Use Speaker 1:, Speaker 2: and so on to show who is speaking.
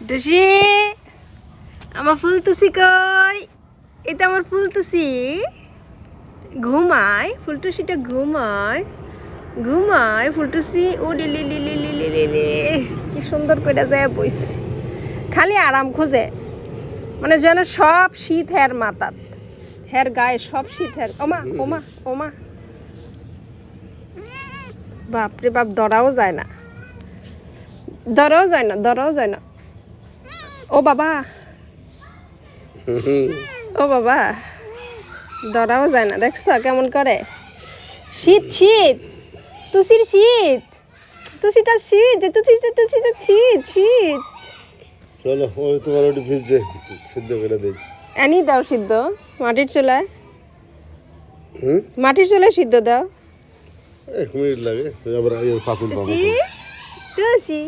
Speaker 1: টুসি আমার ফুলটুসি কই? এটা আমার ফুলটুসি ঘুমায়। ফুলটুসিটা ঘুমায় ঘুমায় ফুলটুসি। ও লিলি লিলি লিলি লিলি কি সুন্দর করে যায় বইছে, খালি আরাম খোঁজে। মানে যেন সব শীত হের মাথাত, হের গায়ে সব শীত হের। ওমা ওমা ওমা, বাপরে বাপ, ধরাও যায় না, ধরাও যায় না, ধরাও যায় না। ও বাবা, ও বাবা, ধরাও যায় না। দেখছ কেমন করে? শীত শীত, তুসির শীত, তুসিটা শীত, তুসিটা তুসিটা শীত শীত।
Speaker 2: চলো ওই তোমার ওটি ভিজছে, সিদ্ধ করে দেই।
Speaker 1: এনি দাও সিদ্ধ, মাটির চুলায়। মাটির চুলায় সিদ্ধ দাও।
Speaker 2: 1 মিনিট লাগে, আবার পাকুল পাবো।
Speaker 1: তুসি তুসি